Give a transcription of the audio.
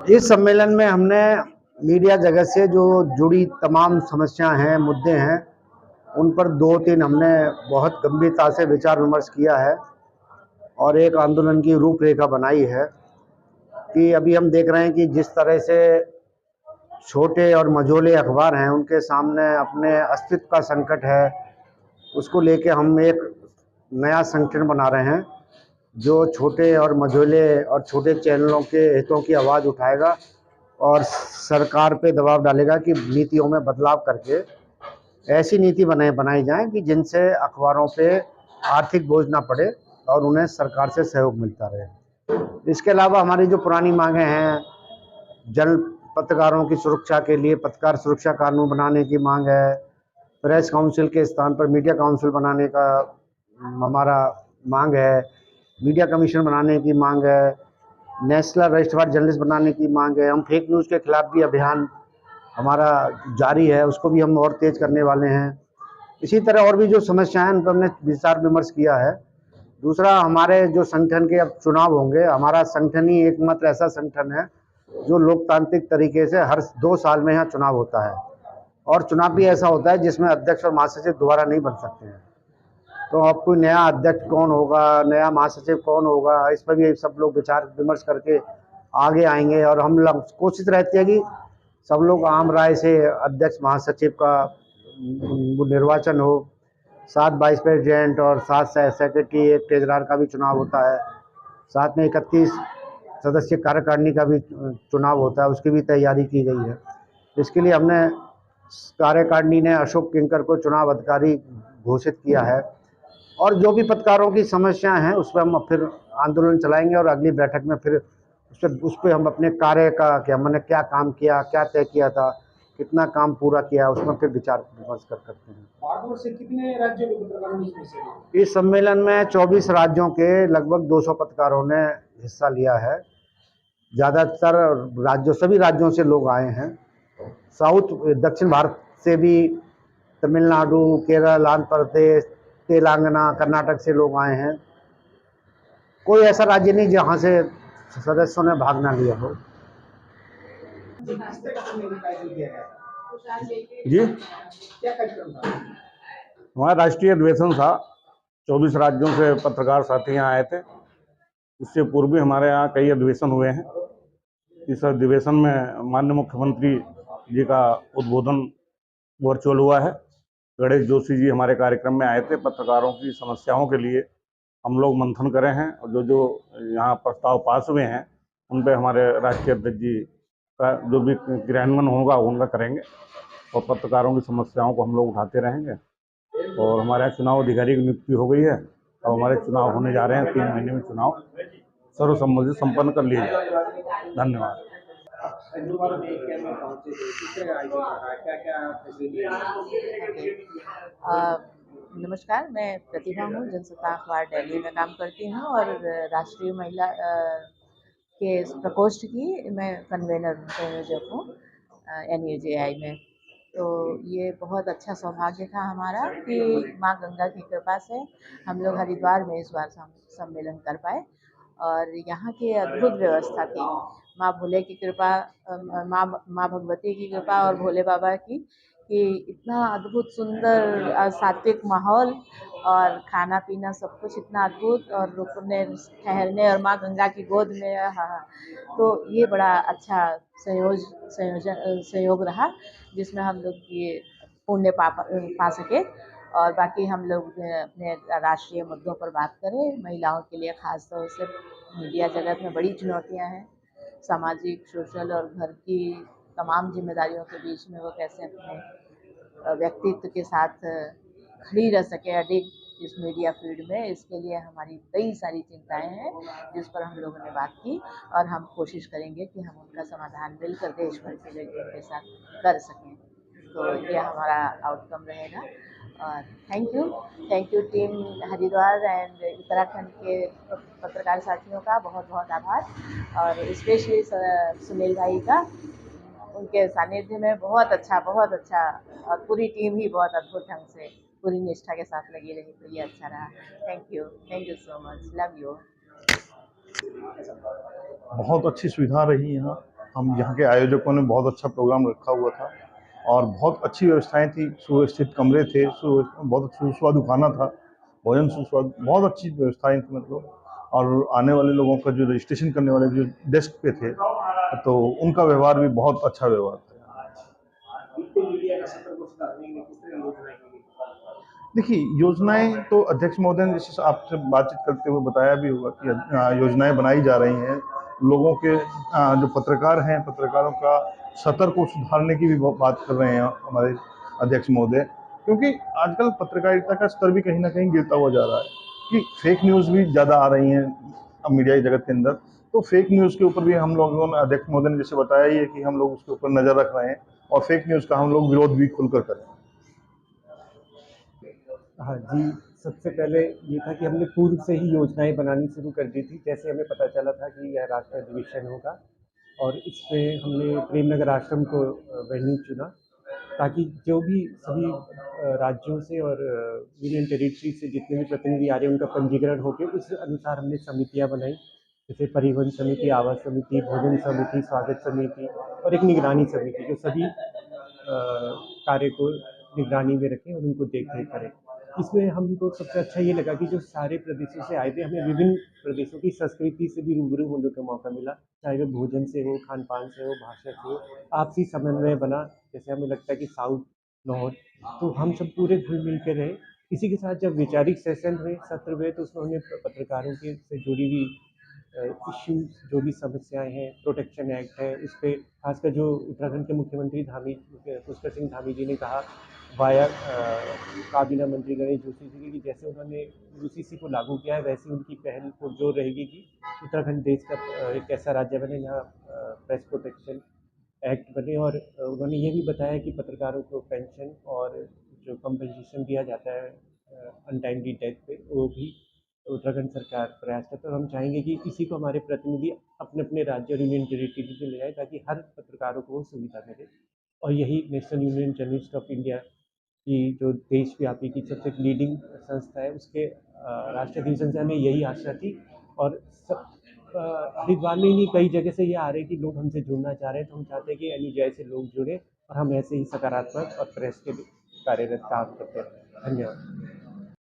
इस सम्मेलन में हमने मीडिया जगत से जो जुड़ी तमाम समस्याएं हैं, मुद्दे हैं, उन पर 2-3 हमने बहुत गंभीरता से विचार विमर्श किया है और एक आंदोलन की रूपरेखा बनाई है कि अभी हम देख रहे हैं कि जिस तरह से छोटे और मझोले अखबार हैं, उनके सामने अपने अस्तित्व का संकट है। उसको लेके हम एक नया संगठन बना रहे हैं जो छोटे और मझोले और छोटे चैनलों के हितों की आवाज़ उठाएगा और सरकार पे दबाव डालेगा कि नीतियों में बदलाव करके ऐसी नीति बनाई जाए कि जिनसे अखबारों पे आर्थिक बोझ ना पड़े और उन्हें सरकार से सहयोग मिलता रहे। इसके अलावा हमारी जो पुरानी मांगें हैं, जल पत्रकारों की सुरक्षा के लिए पत्रकार सुरक्षा कानून बनाने की मांग है, प्रेस काउंसिल के स्थान पर मीडिया काउंसिल बनाने का हमारा मांग है, मीडिया कमीशन बनाने की मांग है, नेशनल रजिस्टर्ड जर्नलिस्ट बनाने की मांग है। हम फेक न्यूज़ के खिलाफ भी अभियान हमारा जारी है, उसको भी हम और तेज करने वाले हैं। इसी तरह और भी जो समस्याएं हैं उन पर हमने विचार विमर्श किया है। दूसरा, हमारे जो संगठन के अब चुनाव होंगे, हमारा संगठन ही एकमात्र ऐसा संगठन है जो लोकतांत्रिक तरीके से हर 2 साल में यहाँ चुनाव होता है और चुनाव भी ऐसा होता है जिसमें अध्यक्ष और महासचिव दोबारा नहीं बन सकते हैं। तो अब कोई नया अध्यक्ष कौन होगा, नया महासचिव कौन होगा, इस पर भी सब लोग विचार विमर्श करके आगे आएंगे और हम लोग कोशिश रहती है कि सब लोग आम राय से अध्यक्ष महासचिव का निर्वाचन हो। 7 वाइस प्रेसिडेंट और 7 सेक्रेटरी, एक ट्रेजरर का भी चुनाव होता है। साथ में 31 सदस्य कार्यकारिणी का भी चुनाव होता है, उसकी भी तैयारी की गई है। इसके लिए हमने कार्यकारिणी ने अशोक किंकर को चुनाव अधिकारी घोषित किया है और जो भी पत्रकारों की समस्याएं हैं उस पर हम फिर आंदोलन चलाएंगे और अगली बैठक में फिर उस पर हम अपने कार्य का क्या हमने क्या काम किया, क्या तय किया था, कितना काम पूरा किया, उसमें फिर विचार विमर्श करते हैं। भारतवर्ष से कितने राज्यों के पत्रकारों ने इसमें से? इस सम्मेलन में 24 राज्यों के लगभग 200 पत्रकारों ने हिस्सा लिया है। ज़्यादातर राज्यों सभी राज्यों से लोग आए हैं। दक्षिण भारत से भी तमिलनाडु, केरल, आंध्र प्रदेश, तेलंगाना, कर्नाटक से लोग आए हैं। कोई ऐसा राज्य नहीं जहाँ से सदस्यों ने भाग ना लिया हो। जी, क्या कार्यक्रम था? हमारा राष्ट्रीय अधिवेशन था। 24 राज्यों से पत्रकार साथी यहाँ आए थे। इससे पूर्व भी हमारे यहाँ कई अधिवेशन हुए हैं। इस अधिवेशन में माननीय मुख्यमंत्री जी का उद्बोधन वर्चुअल हुआ है। गणेश जोशी जी हमारे कार्यक्रम में आए थे। पत्रकारों की समस्याओं के लिए हम लोग मंथन करे हैं और जो जो यहाँ प्रस्ताव पास हुए हैं उन पे हमारे राष्ट्रीय अध्यक्ष जी का जो भी क्रियान्वयन होगा उनका करेंगे और पत्रकारों की समस्याओं को हम लोग उठाते रहेंगे। और हमारे यहाँ चुनाव अधिकारी की नियुक्ति हो गई है। अब हमारे चुनाव होने जा रहे हैं। 3 महीने में चुनाव सर्वसम्मति से संपन्न कर लिए जाए। धन्यवाद। नमस्कार, मैं प्रतिभा हूँ, जनसत्ता अखबार दिल्ली में काम करती हूँ और राष्ट्रीय महिला के प्रकोष्ठ की मैं कन्वेनर संयोजक हूँ NUJI में। तो ये बहुत अच्छा सौभाग्य था हमारा कि माँ गंगा की कृपा से हम लोग हरिद्वार में इस बार सम्मेलन कर पाए और यहाँ की अद्भुत व्यवस्था थी। माँ भोले की कृपा, माँ भगवती की कृपा और भोले बाबा की कि इतना अद्भुत सुंदर सात्विक माहौल और खाना पीना सब कुछ इतना अद्भुत और रुकने ठहरने और माँ गंगा की गोद में। हाँ, तो ये बड़ा अच्छा संयोग रहा जिसमें हम लोग ये पुण्य पा सके। और बाकी हम लोग अपने राष्ट्रीय मुद्दों पर बात करें। महिलाओं के लिए खास तौर से मीडिया जगत में बड़ी चुनौतियां हैं। सामाजिक, सोशल और घर की तमाम जिम्मेदारियों के बीच में वो कैसे अपने व्यक्तित्व के साथ खड़ी रह सके अधिक इस मीडिया फील्ड में, इसके लिए हमारी कई सारी चिंताएं हैं जिस पर हम लोगों ने बात की और हम कोशिश करेंगे कि हम उनका समाधान मिलकर देश भर के व्यक्तियों के साथ कर सकें। तो ये हमारा आउटकम रहेगा। और thank you team Haridwar and Uttarakhand के पत्रकार साथियों का बहुत बहुत आभार और स्पेशली सुनील भाई का, उनके सानिध्य में बहुत अच्छा और पूरी टीम ही बहुत अद्भुत ढंग से पूरी निष्ठा के साथ लगी रही, तो ये अच्छा रहा। Thank you so much, love you. बहुत अच्छी सुविधा रही यहाँ हम यहाँ के आयोजकों ने बहुत अच्छा प्रोग्राम रखा हुआ था और बहुत अच्छी व्यवस्थाएं थी, सुव्यवस्थित कमरे थे, बहुत सुस्वादु खाना था, भोजन सुस्वादु, बहुत अच्छी व्यवस्थाएं थी मतलब। और आने वाले लोगों का जो रजिस्ट्रेशन करने वाले जो डेस्क पे थे, तो उनका व्यवहार भी बहुत अच्छा व्यवहार था। मीडिया का सतर्क को सुधारने किस तरह योजनाएं की गई? देखिए, योजनाएं तो अध्यक्ष महोदय ने जैसे आपसे बातचीत करते हुए बताया भी होगा कि योजनाएं बनाई जा रही हैं। लोगों के जो पत्रकार हैं, पत्रकारों का सतर्क को सुधारने की भी बात कर रहे हैं हमारे अध्यक्ष महोदय, क्योंकि आजकल पत्रकारिता का स्तर भी कहीं ना कहीं गिरता हुआ जा रहा है कि फेक न्यूज़ भी ज़्यादा आ रही हैं अब मीडिया जगत के अंदर। तो फेक न्यूज़ के ऊपर भी हम लोगों ने, अध्यक्ष महोदय ने जैसे बताया ही है कि हम लोग उसके ऊपर नज़र रख रहे हैं और फेक न्यूज़ का हम लोग विरोध भी खुलकर करें। हाँ जी, सबसे पहले ये था कि हमने पूर्व से ही योजनाएं बनानी शुरू कर दी थी। जैसे हमें पता चला था कि यह राष्ट्र अधिवेशन होगा और इसमें हमने प्रेमनगर आश्रम को वेन्यू चुना, ताकि जो भी सभी राज्यों से और यूनियन टेरिटरी से जितने भी प्रतिनिधि आ रहे हैं उनका पंजीकरण होकर उस अनुसार हमने समितियां बनाई, जैसे परिवहन समिति, आवास समिति, भोजन समिति, स्वागत समिति और एक निगरानी समिति, जो सभी कार्य को निगरानी में रखें और उनको देख रेख करें। इसमें हमको सबसे अच्छा ये लगा कि जो सारे प्रदेशों से आए थे, हमें विभिन्न प्रदेशों की संस्कृति से भी रूबरू होने का मौका मिला, चाहे वह भोजन से हो, खान पान से हो, भाषा से हो, आपसी समन्वय बना। जैसे हमें लगता है कि साउथ, नॉर्थ, तो हम सब पूरे घुल मिल के रहे। इसी के साथ जब वैचारिक सेशन हुए, सत्र हुए, तो उसमें हमने पत्रकारों के से जुड़ी हुई इश्यूज, जो भी समस्याएं हैं, प्रोटेक्शन एक्ट है, उस पर खासकर जो उत्तराखंड के मुख्यमंत्री पुष्कर सिंह धामी जी ने कहा वाया काबीना मंत्री गणेश जोशी जी की, जैसे उन्होंने यूसीसी को लागू किया है, वैसे उनकी पहल पुरजोर रहेगी कि उत्तराखंड देश का एक ऐसा राज्य बने जहाँ प्रेस प्रोटेक्शन एक्ट बने। और उन्होंने ये भी बताया कि पत्रकारों को पेंशन और जो कंपनसेशन दिया जाता है अनटाइमली डेथ पे, वो भी उत्तराखंड सरकार प्रयास करता है। और हम चाहेंगे कि इसी को हमारे प्रतिनिधि अपने अपने राज्य और यूनियन टेरिटरी में ले जाए, ताकि हर पत्रकारों को वो सुविधा मिले। और यही national union journalist of India की जो देशव्यापी की सबसे लीडिंग संस्था है, उसके राष्ट्रीय अधिवेशन से हमें यही आशा थी। और हरिद्वार में ही नहीं, कई जगह से ये आ रहे हैं कि लोग हमसे जुड़ना चाह रहे हैं, तो हम चाहते हैं कि एनयूजेआई से लोग जुड़े और हम ऐसे ही सकारात्मक और प्रेस के कार्यरत काम करते रहें। धन्यवाद।